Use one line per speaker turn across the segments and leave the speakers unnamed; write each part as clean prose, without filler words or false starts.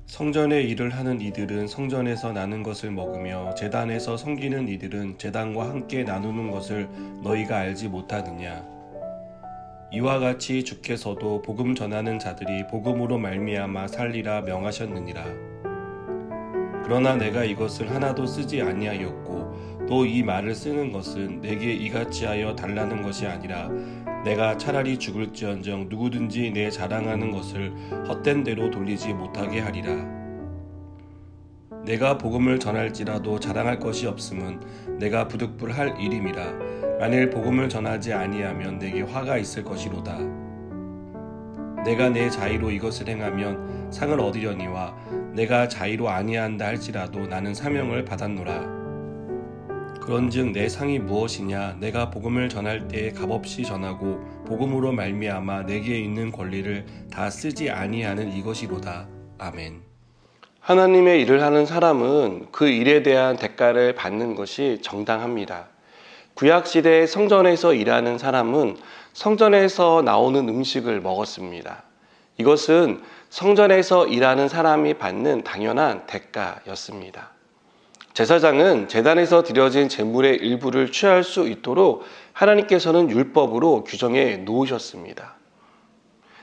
성전의 일을 하는 이들은 성전에서 나는 것을 먹으며 제단에서 섬기는 이들은 제단과 함께 나누는 것을 너희가 알지 못하느냐. 이와 같이 주께서도 복음 전하는 자들이 복음으로 말미암아 살리라 명하셨느니라. 그러나 내가 이것을 하나도 쓰지 아니하였고 또 이 말을 쓰는 것은 내게 이같이 하여 달라는 것이 아니라 내가 차라리 죽을지언정 누구든지 내 자랑하는 것을 헛된 대로 돌리지 못하게 하리라. 내가 복음을 전할지라도 자랑할 것이 없음은 내가 부득불할 일임이라. 만일 복음을 전하지 아니하면 내게 화가 있을 것이로다. 내가 내 자의로 이것을 행하면 상을 얻으려니와 내가 자의로 아니한다 할지라도 나는 사명을 받았노라. 그런즉 내 상이 무엇이냐? 내가 복음을 전할 때에 값없이 전하고 복음으로 말미암아 내게 있는 권리를 다 쓰지 아니하는 이것이로다. 아멘. 하나님의 일을 하는 사람은 그 일에 대한 대가를 받는 것이 정당합니다. 구약시대의 성전에서 일하는 사람은 성전에서 나오는 음식을 먹었습니다. 이것은 성전에서 일하는 사람이 받는 당연한 대가였습니다. 제사장은 제단에서 드려진 제물의 일부를 취할 수 있도록 하나님께서는 율법으로 규정해 놓으셨습니다.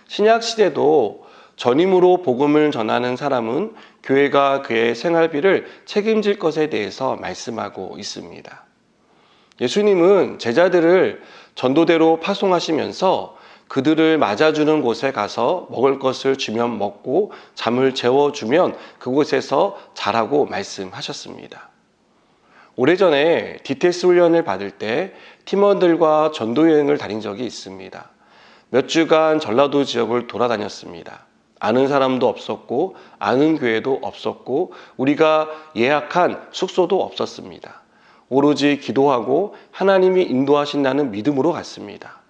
신약시대도 전임으로 복음을 전하는 사람은 교회가 그의 생활비를 책임질 것에 대해서 말씀하고 있습니다. 예수님은 제자들을 전도대로 파송하시면서 그들을 맞아주는 곳에 가서 먹을 것을 주면 먹고 잠을 재워주면 그곳에서 자라고 말씀하셨습니다. 오래전에 디테스 훈련을 받을 때 팀원들과 전도여행을 다닌 적이 있습니다. 몇 주간 전라도 지역을 돌아다녔습니다. 아는 사람도 없었고 아는 교회도 없었고 우리가 예약한 숙소도 없었습니다. 오로지 기도하고 하나님이 인도하신다는 믿음으로 갔습니다.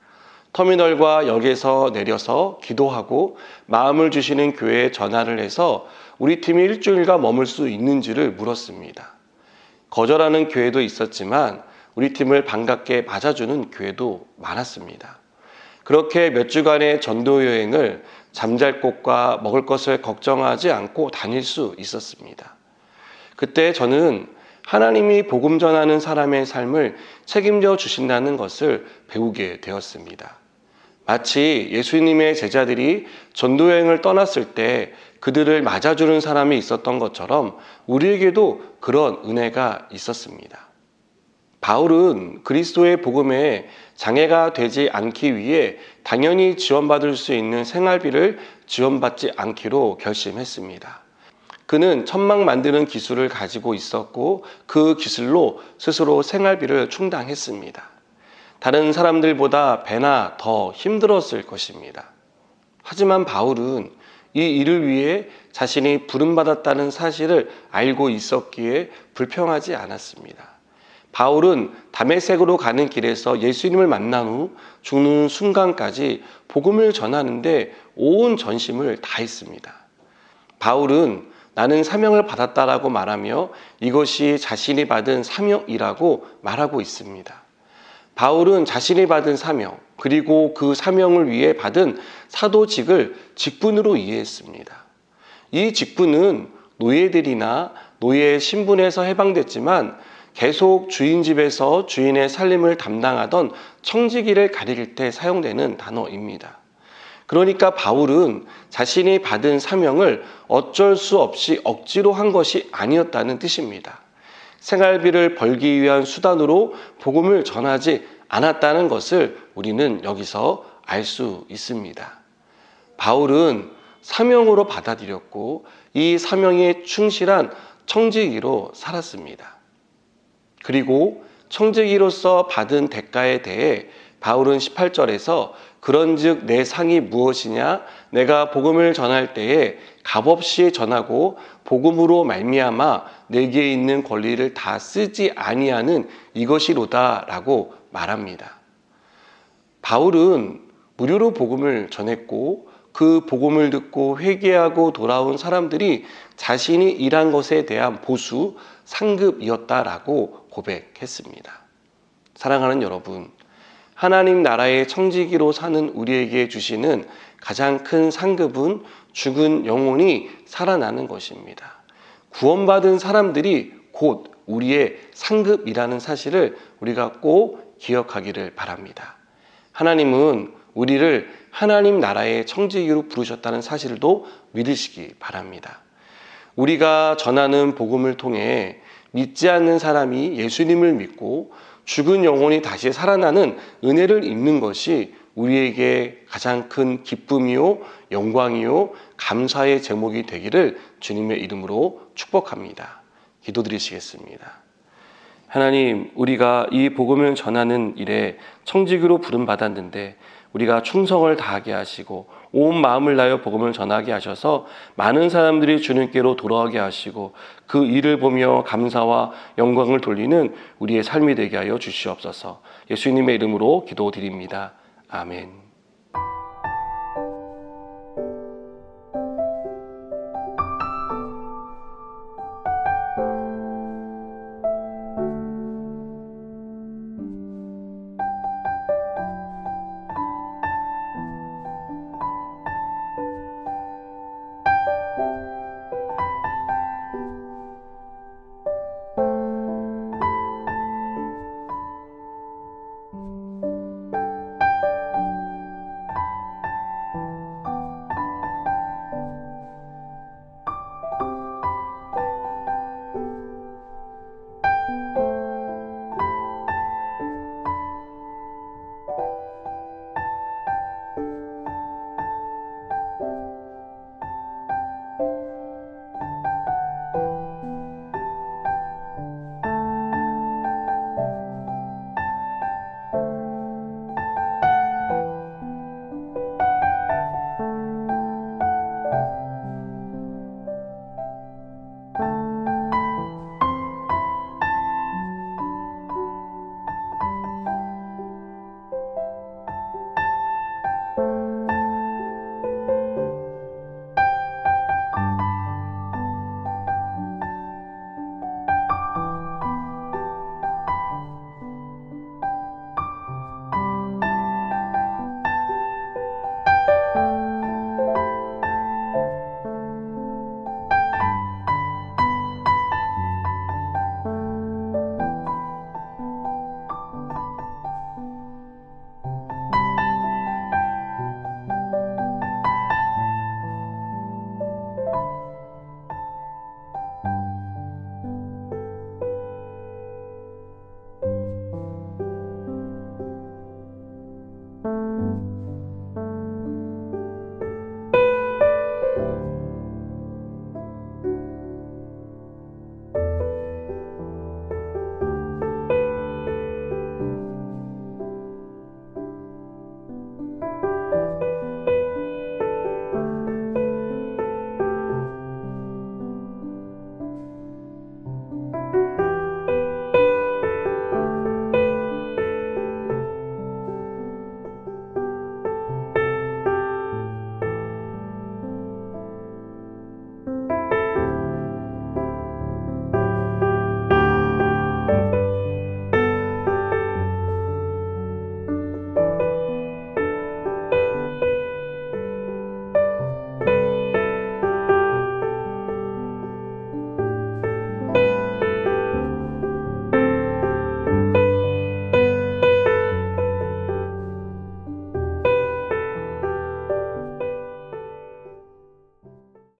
터미널과 역에서 내려서 기도하고 마음을 주시는 교회에 전화를 해서 우리 팀이 일주일간 머물 수 있는지를 물었습니다. 거절하는 교회도 있었지만 우리 팀을 반갑게 맞아주는 교회도 많았습니다. 그렇게 몇 주간의 전도 여행을 잠잘 곳과 먹을 것을 걱정하지 않고 다닐 수 있었습니다. 그때 저는 하나님이 복음 전하는 사람의 삶을 책임져 주신다는 것을 배우게 되었습니다. 마치 예수님의 제자들이 전도여행을 떠났을 때 그들을 맞아주는 사람이 있었던 것처럼 우리에게도 그런 은혜가 있었습니다. 바울은 그리스도의 복음에 장애가 되지 않기 위해 당연히 지원받을 수 있는 생활비를 지원받지 않기로 결심했습니다. 그는 천막 만드는 기술을 가지고 있었고 그 기술로 스스로 생활비를 충당했습니다. 다른 사람들보다 배나 더 힘들었을 것입니다. 하지만 바울은 이 일을 위해 자신이 부름받았다는 사실을 알고 있었기에 불평하지 않았습니다. 바울은 다메섹으로 가는 길에서 예수님을 만난 후 죽는 순간까지 복음을 전하는데 온 전심을 다했습니다. 바울은 나는 사명을 받았다라고 말하며 이것이 자신이 받은 사명이라고 말하고 있습니다. 바울은 자신이 받은 사명 그리고 그 사명을 위해 받은 사도직을 직분으로 이해했습니다. 이 직분은 노예들이나 노예 신분에서 해방됐지만 계속 주인 집에서 주인의 살림을 담당하던 청지기를 가리킬 때 사용되는 단어입니다. 그러니까 바울은 자신이 받은 사명을 어쩔 수 없이 억지로 한 것이 아니었다는 뜻입니다. 생활비를 벌기 위한 수단으로 복음을 전하지 않았다는 것을 우리는 여기서 알 수 있습니다. 바울은 사명으로 받아들였고 이 사명에 충실한 청지기로 살았습니다. 그리고 청지기로서 받은 대가에 대해 바울은 18절에서 그런즉 내 상이 무엇이냐? 내가 복음을 전할 때에 값없이 전하고 복음으로 말미암아 내게 있는 권리를 다 쓰지 아니하는 이것이로다라고 말합니다. 바울은 무료로 복음을 전했고 그 복음을 듣고 회개하고 돌아온 사람들이 자신이 일한 것에 대한 보수, 상급이었다라고 고백했습니다. 사랑하는 여러분, 하나님 나라의 청지기로 사는 우리에게 주시는 가장 큰 상급은 죽은 영혼이 살아나는 것입니다. 구원받은 사람들이 곧 우리의 상급이라는 사실을 우리가 꼭 기억하기를 바랍니다. 하나님은 우리를 하나님 나라의 청지기로 부르셨다는 사실도 믿으시기 바랍니다. 우리가 전하는 복음을 통해 믿지 않는 사람이 예수님을 믿고 죽은 영혼이 다시 살아나는 은혜를 입는 것이 우리에게 가장 큰 기쁨이요, 영광이요, 감사의 제목이 되기를 주님의 이름으로 축복합니다. 기도드리시겠습니다. 하나님, 우리가 이 복음을 전하는 일에 청지기로 부름받았는데 우리가 충성을 다하게 하시고 온 마음을 다하여 복음을 전하게 하셔서 많은 사람들이 주님께로 돌아오게 하시고 그 일을 보며 감사와 영광을 돌리는 우리의 삶이 되게 하여 주시옵소서. 예수님의 이름으로 기도드립니다. 아멘.